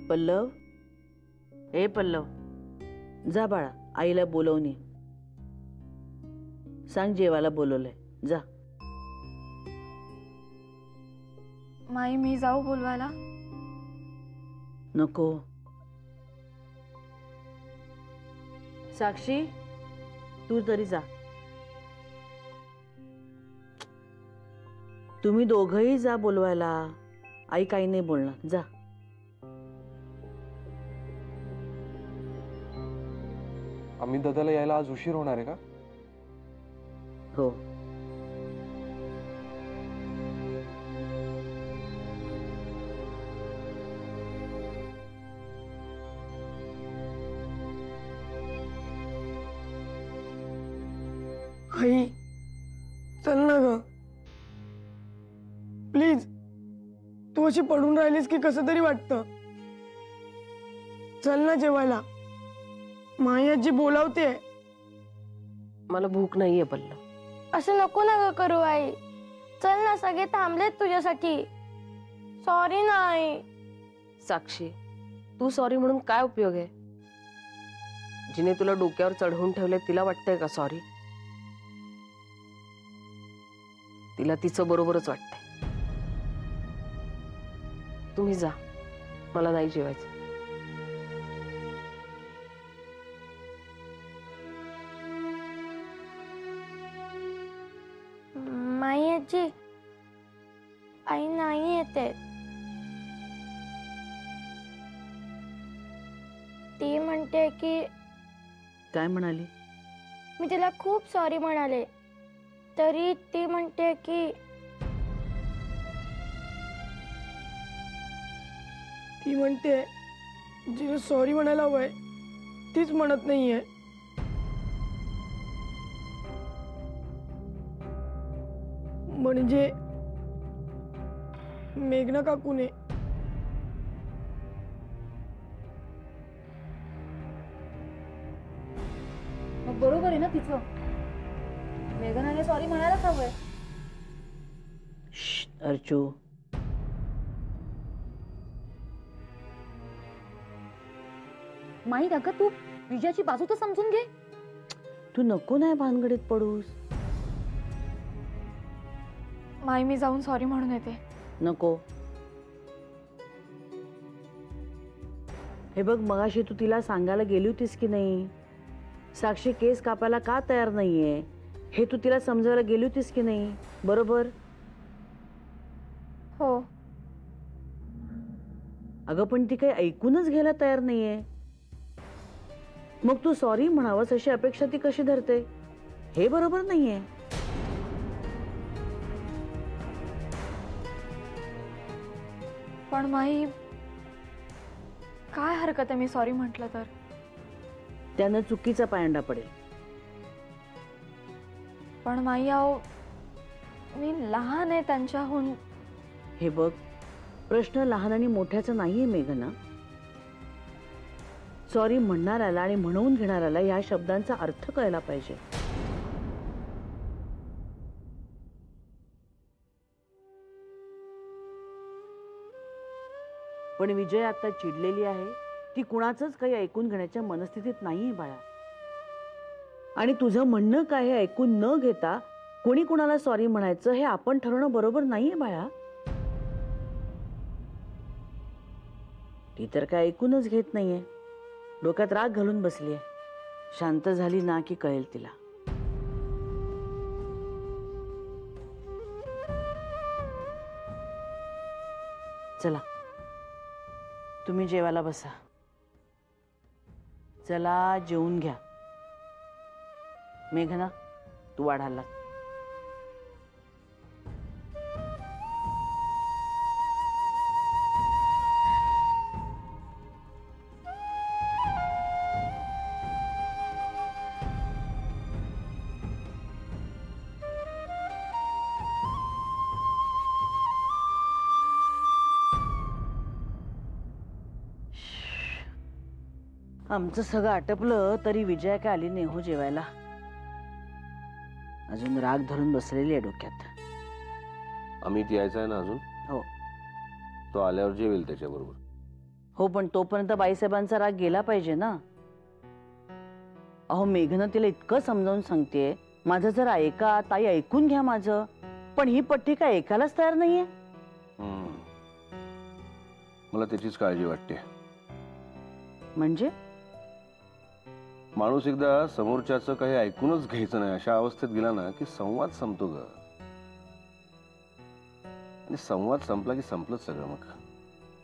पल्लव, ए पल्लव, जा बाळा, आईला बोलवून ये. सांग जेवायला बोलवलंय, जा. माई मी जाऊ बोलवायला? नको. साक्षी, तू तरी जा. तुम्ही दोघंही जा बोलवायला. आई काही नाही बोलणार, जा. आम्ही दादाला यायला आज उशीर होणार आहे का? हो. आई चल ना ग प्लीज. तू अशी पडून राहिलीस की कसं तरी वाटतं. चल ना जेवायला. माई आजी बोलावते. मला भूक नाहीये पल्लव. असं नको ना ग करू आई. चल ना, सगळे थांबलेत तुझ्यासाठी. सॉरी ना आई. साक्षी, तू सॉरी म्हणून काय उपयोग आहे? जिने तुला डोक्यावर चढवून ठेवले तिला वाटतंय का सॉरी? तिला तिचं बरोबरच वाटतंय. तुम्ही जा, मला नाही जेवायचं. माई आजी, आई नाही येते. ती म्हणते की. काय म्हणाली? मी तिला खूप सॉरी म्हणाले तरी ती म्हणते की. ती म्हणते जिने सॉरी म्हणायला हवंय तीच म्हणत नाहीये. म्हणजे मेघना काकूने. मग बरोबर आहे ना तिचं. मेघनाने सॉरी म्हणायलाच हवंय. अर्चू, माई अगं तू विजयाची बाजू तर समजून घे. तू नको नाही भानगडीत पडूस. माई मी जाऊन सॉरी म्हणून येते. नको. हे बघ, मगाशी तू तिला सांगायला गेली होतीस की नाही? साक्षी केस कापायला का तयार नाहीये हे तू तिला समजायला गेली होतीस की नाही? बरोबर. हो. अगं पण ती काही ऐकूनच घ्यायला तयार नाहीये. मग तू सॉरी म्हणावंस अशी अपेक्षा ती कशी धरते? हे बरोबर नाहीये. पण माई काय हरकत आहे मी सॉरी म्हटलं तर? त्यानं चुकीचा पायंडा पडेल. पण माई आहो, मी लहान आहे त्यांच्याहून. हे बघ, प्रश्न लहान आणि मोठ्याचा नाहीये मेघना. सॉरी म्हणणाऱ्याला आणि म्हणवून घेणाऱ्याला या शब्दांचा अर्थ कळला पाहिजे. पण विजय आता चिडलेली आहे. ती कुणाचंच काही ऐकून घेण्याच्या मनस्थितीत नाहीये बाळा. आणि तुझं म्हणणं काय हे ऐकून न घेता कोणी कुणाला सॉरी म्हणायचं हे आपण ठरवणं बरोबर नाहीये बाळा. ती तर काय ऐकूनच घेत नाहीये. डोक्यात राग घालून बसलीये. शांत झाली ना की कळेल तिला. चला तुम्ही जेवायला बसा. चला जेवून घ्या. मेघना तू वाढायला. आमचं सगळं आटपलं तरी विजया काय आली नाही हो जेवायला. अजून राग धरून बसलेली आहे डोक्यात. अमित यायचा आहे ना अजून? हो. तो आल्यावर जेवेल त्याच्याबरोबर. हो, पण तोपर्यंत बाईसाहेबांचा राग गेला पाहिजे ना. अहो, मेघना तिला इतकं समजावून सांगतेय, माझं जर ऐका ताई, ऐकून घ्या माझं. पण ही पट्टी काय ऐकायलाच तयार नाहीये. मला त्याचीच काळजी वाटते. म्हणजे माणूस एकदा समोरच्याचं काही ऐकूनच घ्यायचं नाही अशा अवस्थेत गेला ना की संवाद संपतो ग. आणि संवाद संपला की संपलंच सगळं. मग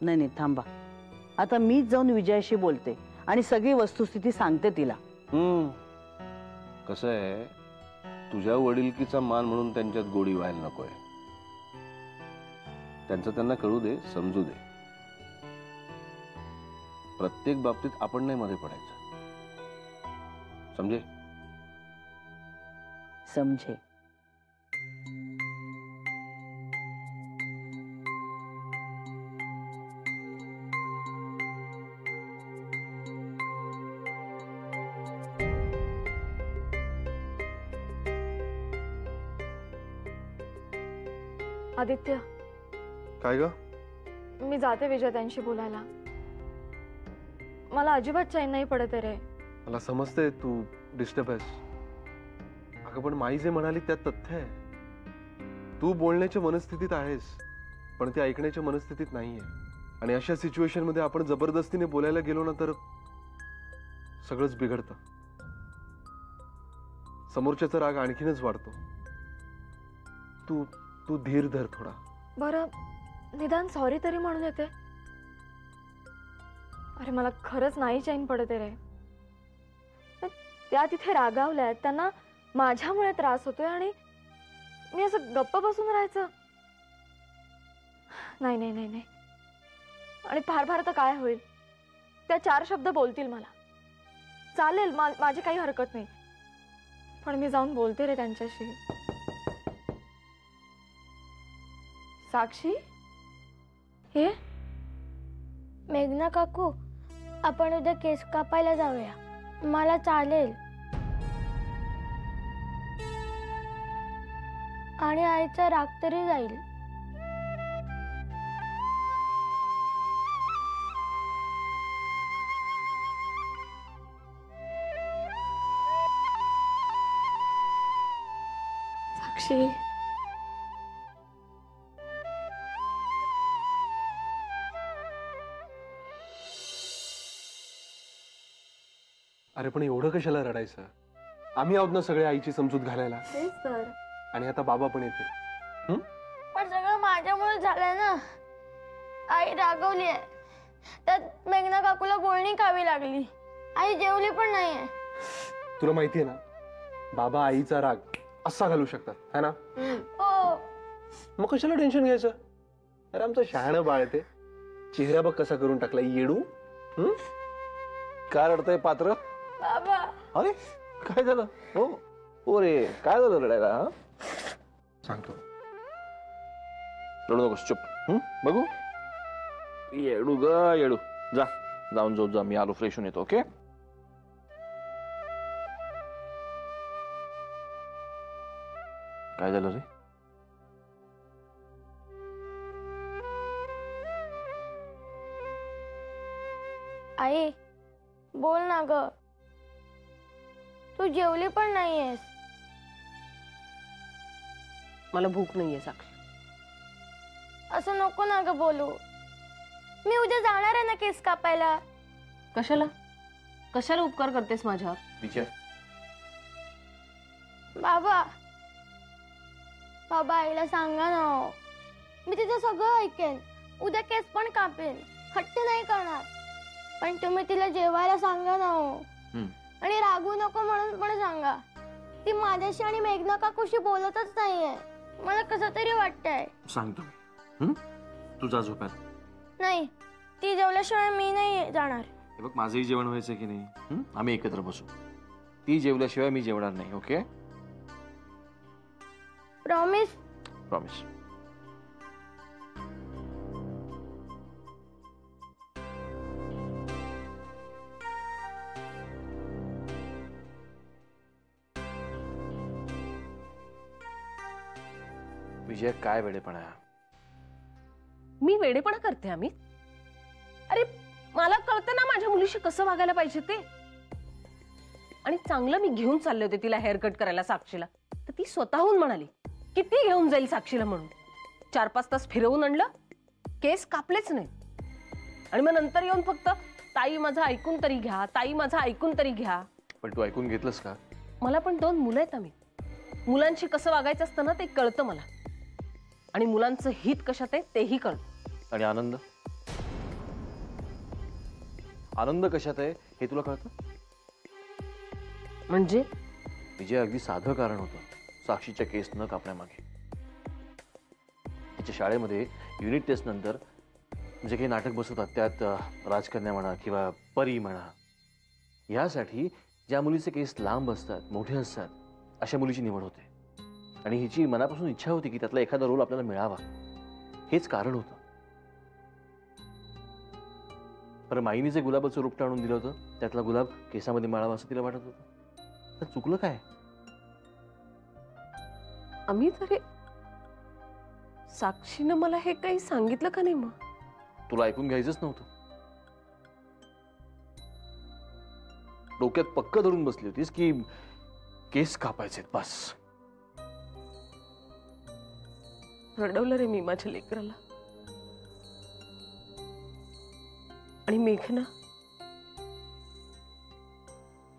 नाही नाही, थांबा. आता मीच जाऊन विजयाशी बोलते आणि सगळी वस्तुस्थिती सांगते तिला. कसं आहे, तुझ्या वडिलकीचा मान म्हणून त्यांच्यात गोडी व्हायला नकोय. त्यांचं त्यांना कळू दे, समजू दे. प्रत्येक बाबतीत आपण नाही मध्ये पडायचं. समजे? समजे. आदित्य, काय ग? मी जाते विजय त्यांशी बोलायला. मला अजिबात चैन नाही पडत आहे रे. मला समजते तू डिस्टर्ब आहेस. अगं पण माई जे म्हणाली त्यात तथ्य आहे. तू बोलण्याच्या मनस्थितीत आहेस, पण ते ऐकण्याच्या मनस्थितीत नाहीये. आणि अशा सिच्युएशन मध्ये आपण जबरदस्तीने बोलायला गेलो ना तर सगळंच बिघडतं. समोरच्याचा राग आणखीनच वाढतो. तू तू धीर धर थोडा. बरं, निदान सॉरी तरी म्हणून येते. अरे मला खरंच नाही चैन पडत आहे रे. त्या तिथे रागावल्यात, त्यांना माझ्यामुळे त्रास होतोय आणि मी असं गप्प बसून राहायचं. नाही नाही नाही नाही. आणि फार फार तर काय होईल, त्या 4 शब्द बोलतील मला. चालेल, माझी काही हरकत नाही. पण मी जाऊन बोलते रे त्यांच्याशी. साक्षी, हे मेघना काकू, आपण उद्या केस कापायला जाऊया. मला चालेल. आणि आईचा राग तरी जाईल. साक्षी, अरे पण एवढं कशाला रडायचं? आम्ही आहोत ना सगळे आईची समजूत घालायला. तेच तर. आणि आता बाबा पण येतील. पण सगळं माझ्यामुळे झालंय ना. आई रागवली आहे, त्यात मेघना काकूला बोलणी खावी लागली. आई जेवली पण नाहीये. तुला माहितीये ना, बाबा आईचा राग असा घालू शकतात, है ना? हो. मग कशाला टेन्शन घ्यायचं? अरे आमचं शहाणं बाळ ते. चेहरा बघ कसा करून टाकला येडू. काय रडतंय पात्र? बाबा, अरे काय झालं? हो रे, काय झालं रडायला? हा, सांगतो. रडू नकोस, चुप. बघू. येडू ग येडू. जा, जाऊन झोप जा. मी आलो, फ्रेश होऊन येतो. ओके? काय झालं रे? आई बोल ना ग. तू जेवली पण नाहीयेस. मला भूक नाहीये साक्षी. असं नको ना ग बोलू. मी उद्या जाणार आहे ना केस कापायला. कशाला कशाला उपकार करतेस माझ्यावर? विचार. बाबा, बाबा आईला सांगा ना हो. मी तिचं सगळं ऐकेन. उद्या केस पण कापेन. हट्ट नाही करणार. पण तुम्ही तिला जेवायला सांगा ना हो. आणि रागू नको म्हणून पण सांगा. ती माझ्याशी आणि मेघना काकूशी बोलतच नाहीये. मला कसं तरी वाटतंय. सांगतो मी. तू जा झोपायला. नाही, ती जेवल्याशिवाय मी नाही जाणार. हे बघ, माझंही जेवण व्हायचं की नाही. आम्ही एकत्र बसू. ती जेवल्याशिवाय मी जेवणार नाही. ओके? प्रॉमिस? प्रॉमिस. विजय, काय वेडेपणा. मी वेडेपणा करते आम्ही? अरे मुलीशी कसं वागायला पाहिजे ते. आणि चांगलं मी घेऊन चालले होते तिला हेअरकट करायला साक्षीला, तर ती स्वतःहून म्हणाली किती घेऊन जाईल साक्षीला म्हणून. 4-5 तास फिरवून आणलं, केस कापलेच नाही. आणि मग नंतर येऊन फक्त ताई माझं ऐकून तरी घ्या, ताई माझं ऐकून तरी घ्या. पण तू ऐकून घेतलंस का? मला पण 2 मुलं आहेत आम्ही. मुलांशी कसं वागायचं असतं ना ते कळतं मला. आणि मुलांचं हित कशात आहे तेही कळतं. आणि आनंद, आनंद कशात आहे हे तुला कळतं? म्हणजे विजय अगदी साधं कारण होतं साक्षीच्या केस न कापण्यामागे. तिच्या शाळेमध्ये युनिट टेस्ट नंतर जे काही नाटक बसवतात त्यात राजकन्या म्हणा किंवा परी म्हणा, यासाठी ज्या मुलीचे केस लांब असतात, मोठे असतात, अशा मुलीची निवड होते. आणि हिची मनापासून इच्छा होती की त्यातला एखादा रोल आपल्याला मिळावा. हेच कारण होतं. पर माईने जे गुलाबाचं रोपटं आणून दिलं होतं त्यातला गुलाब केसामध्ये माळावा असं तिला वाटत होतं. तर चुकलं काय? आम्ही तरी साक्षीनं मला हे काही सांगितलं का नाही? मग तुला ऐकून घ्यायचंच नव्हतं. डोक्यात पक्क धरून बसली होतीस की केस कापायचे बस. रडवलं रे मी माझ्या लेकराला. आणि मेघना,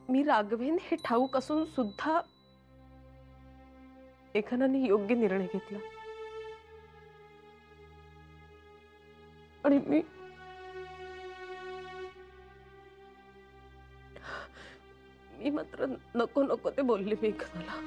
मी राघवेन हे ठाऊक असून सुद्धा मेघनाने योग्य निर्णय घेतला. आणि मी मात्र नको नको ते बोलले मेघनाला.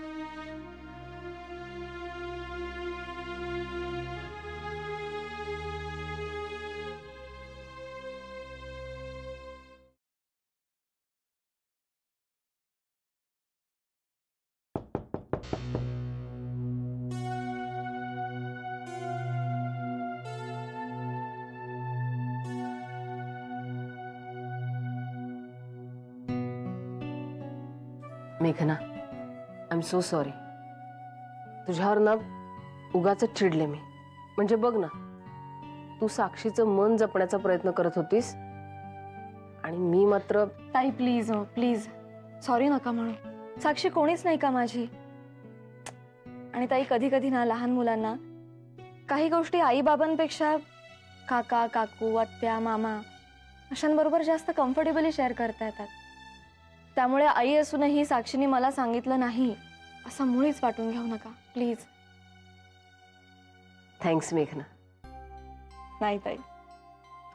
मेघना, आय एम सो सॉरी. तुझ्यावर ना उगाच चिडले मी. म्हणजे बघ ना, तू साक्षीचं मन जपण्याचा प्रयत्न करत होतीस आणि मी मात्र. ताई प्लीज, हो प्लीज, सॉरी नका म्हणू. साक्षी कोणीच नाही का माझी. आणि ताई कधी कधी ना लहान मुलांना काही गोष्टी आई बाबांपेक्षा काका काकू आत्या मामा अशांबरोबर जास्त कम्फर्टेबली शेअर करता येतात. त्यामुळे आई असूनही साक्षीने मला सांगितलं नाही असं मुळीच वाटून घेऊ नका प्लीज. थँक्स मेघना. नाही ताई,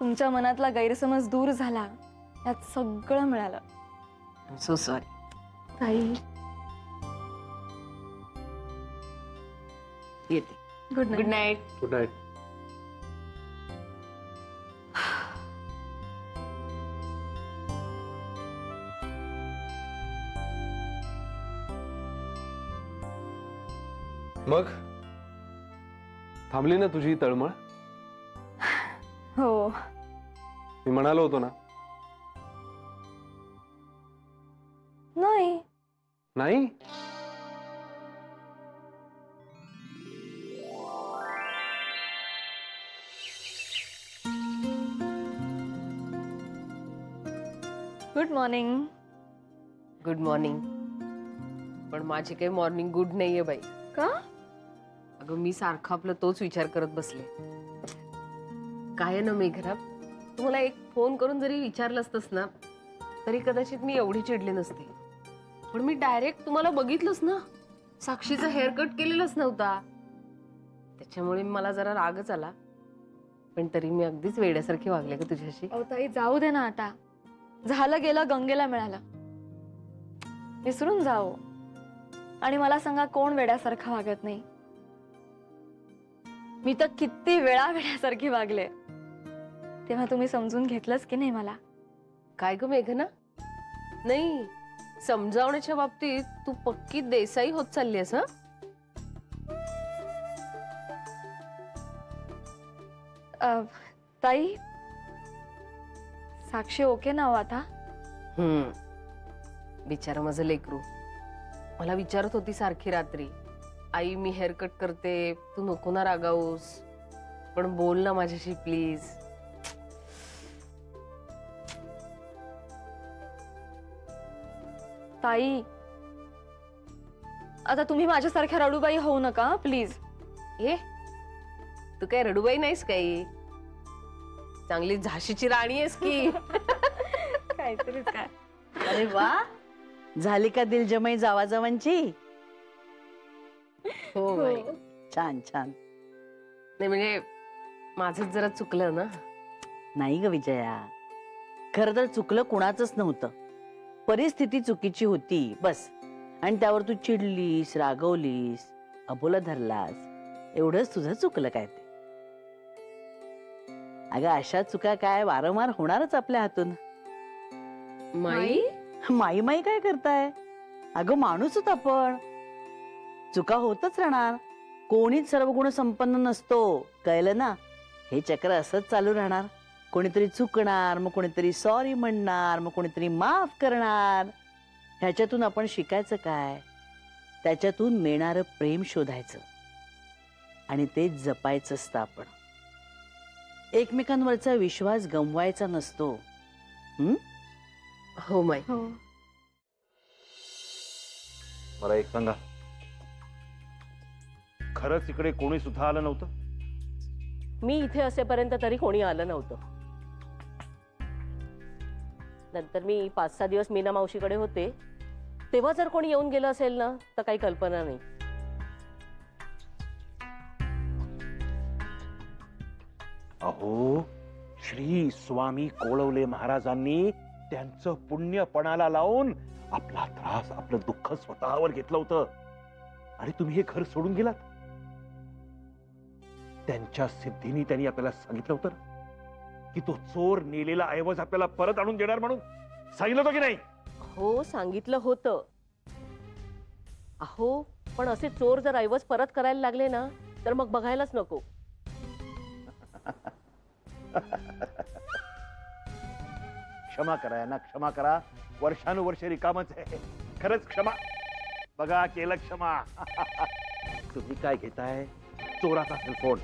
तुमच्या मनातला गैरसमज दूर झाला, त्यात सगळं मिळालं. I am so sorry. ताई येते. Good night. Good night. Good night. मग थांबली ना तुझी तळमळ? हो, मी म्हणालो होतो ना. नाही नाही, गुड मॉर्निंग. Good morning. पण माझी काही मॉर्निंग गुड नाहीये बाई. का? अगं मी सारखा आपलं तोच विचार करत बसले. काय ना मेघना, तू मला एक फोन करून जरी विचारलं असतंस ना तरी कदाचित मी एवढी चिडले नसते. पण मी डायरेक्ट तुम्हाला बघितलंच ना, साक्षीचा हेअरकट केलेलाच नव्हता. त्याच्यामुळे मला जरा रागच आला. पण तरी मी अगदीच वेड्यासारखी वागले का तुझ्याशी? अहो ताई, जाऊ दे ना आता. झालं गेलं, गंगेला मिळालं. विसरून जाओ. आणि मला सांगा, कोण वेड्यासारखं वागत नाही? मी तर किती वेळा वेड्यासारखी वागले. तेव्हा तुम्ही समजून घेतलंच की नाही मला? काय ग मेघना? नाही, समजावण्याच्या बाबतीत तू पक्की देसाई होत चालली आहेस. ताई, साक्षी ओके ना हो आता? बिचारा माझं लेकरू मला विचारत होती सारखी रात्री, आई मी हेअरकट करते, तू नको ना रागावूस, पण बोल ना माझ्याशी प्लीज. ताई, आता तुम्ही माझ्यासारख्या रडूबाई होऊ नका प्लीज. ये तू काय रडूबाई नाहीस काही, चांगली झाशीची राणी आहेस की. काहीतरीच काय. अरे वा, झाली का दिलजमाई जावाजावांची? हो बाई. छान छान. नाही म्हणजे माझंच जरा चुकलं ना. नाही ग विजया, खर तर चुकलं कुणाचंच नव्हतं, परिस्थिती चुकीची होती बस. आणि त्यावर तू चिडलीस, रागवलीस, अबोला धरलास, एवढंच तुझं चुकलं काय ते. अगं अशा चुका काय वारंवार होणारच आपल्या हातून. माई माई माई काय करताय? अगं माणूसच आपण, चुका होतच राहणार. कोणीच सर्व गुण संपन्न नसतो, कळलं ना? हे चक्र असंच चालू राहणार. कोणीतरी चुकणार, मग कोणीतरी सॉरी म्हणणार, मग कोणीतरी माफ करणार. ह्याच्यातून आपण शिकायचं काय? त्याच्यातून मिळणारं प्रेम शोधायचं आणि ते जपायचं असतं. आपण एकमेकांवरचा विश्वास गमवायचा नसतो. हो माई. मला एक सांगा, खरंच इकडे कोणी सुद्धा आलं नव्हतं? मी इथे असेपर्यंत तरी कोणी आलं नव्हतं. नंतर मी 5-6 दिवस मीना मावशीकडे होते, तेव्हा जर कोणी येऊन गेलं असेल ना तर काही कल्पना नाही. अहो, श्री स्वामी कोळवले महाराजांनी त्यांचं पुण्य पणाला लावून आपला त्रास, आपलं दुःख स्वतःवर घेतलं होतं आणि तुम्ही हे घर सोडून गेलात. त्यांच्या सिद्धीने त्यांनी आपल्याला सांगितलं होतं की तो चोर नेलेला ऐवज आपल्याला परत आणून देणार म्हणून. सांगितलं होतं की नाही? हो, सांगितलं होतं. अहो, पण असे चोर जर ऐवज परत करायला लागले ना तर मग बघायलाच नको. क्षमा करा यांना, क्षमा करा. वर्षानुवर्ष रिकामच आहे, खरंच क्षमा. बघा, केलं क्षमा. तुम्ही काय घेताय? चोराचा सेलफोन.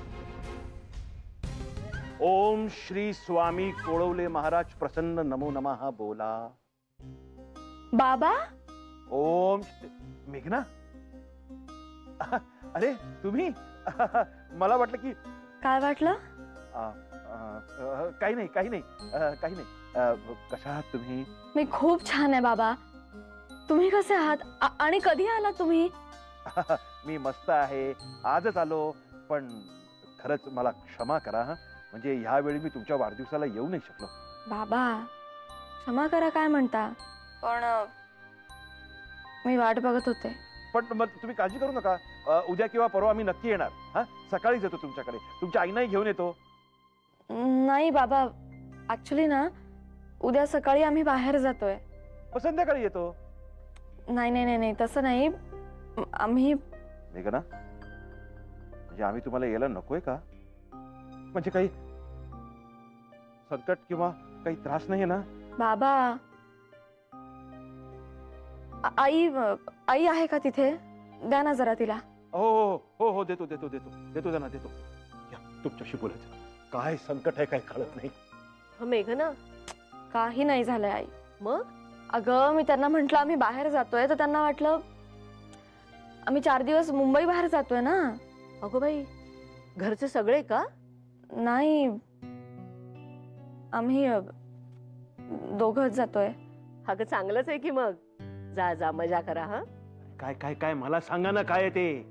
ओम श्री स्वामी कोळवले महाराज प्रसन्न नमो नमः बोला. बाबा, ओम मेघना, अरे तुम्ही? मला वाटलं की काय वाटलं? काही नाही, काही नाही, काही नाही. कशा आहात तुम्ही? मी खूप छान आहे बाबा. तुम्ही कसे आहात? आणि कधी आलात तुम्ही? मी मस्त आहे, आजच आलो. पण खरंच मला क्षमा करा, म्हणजे ह्यावेळी मी तुमच्या वाढदिवसाला येऊ नाही शकलो. बाबा, क्षमा करा काय म्हणता, पण मी वाट बघत होते. पण मग तुम्ही काळजी करू नका, उद्या किंवा परवा आम्ही नक्की येणार. हा, सकाळीच येतो तुमच्याकडे. तुमच्या आईनाही घेऊन येतो. नाही बाबा, ऍक्च्युली ना उद्या सकाळी आम्ही बाहेर जातोय. मग संध्याकाळी येतो. नाही नाही नाही नाही, तसं नाही. आम्ही मेघना, म्हणजे आम्ही तुम्हाला यायला नकोय का? म्हणजे काही संकट किंवा काही त्रास नाहीये ना? बाबा, आई आई आहे का तिथे? द्या ना जरा तिला. हो हो हो हो, देतो देतो देतो देतो त्यांना, देतो. या, तुमच्याशी बोलायचं. काय संकट आहे काय कळत नाही. मेघना, काही नाही झालंय आई. मग? अगं, मी त्यांना म्हंटल आम्ही बाहेर जातोय, तर त्यांना वाटलं आम्ही 4 दिवस मुंबई बाहेर जातोय ना. अगो बाई, घरचे सगळे का? नाही, आम्ही दोघंच जातोय. अगं चांगलंच आहे की मग. जा जा, मजा करा. हा, काय काय काय मला सांगा ना, काय आहे ते?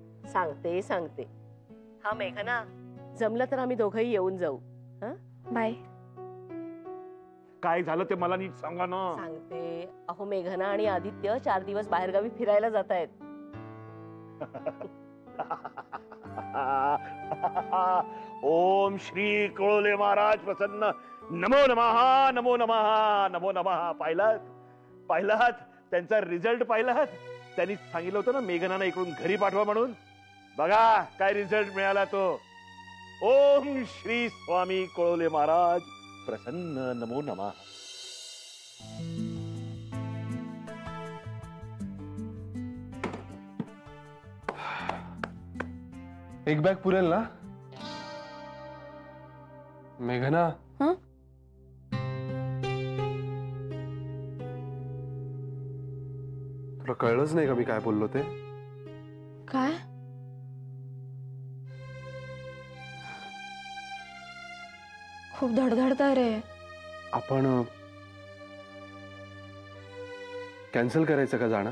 सांगते. हा मेघना, जमलं तर आम्ही दोघंही येऊन जाऊ. बाय. काय झालं ते मला नीट सांगा ना. सांगते. अहो, मेघना आणि आदित्य 4 दिवस बाहेरगावी फिरायला जात आहेत. ओम श्री कोळवले महाराज प्रसन्न नमो नमः नमो नमः नमो नमः. पाहिलात त्यांचा रिझल्ट पाहिलात? त्यांनी सांगितलं होतं ना मेघनाला इकडून घरी पाठवा म्हणून. बघा काय रिझल्ट मिळाला तो. ओम श्री स्वामी कोळवले महाराज प्रसन्न नमो नमः. एक बॅग पुरेल ना मेघना? तुला कळलंच नाही का मी काय बोललो ते? काय? खूप धडधडतंय रे. आपण कॅन्सल करायचं का जाणं?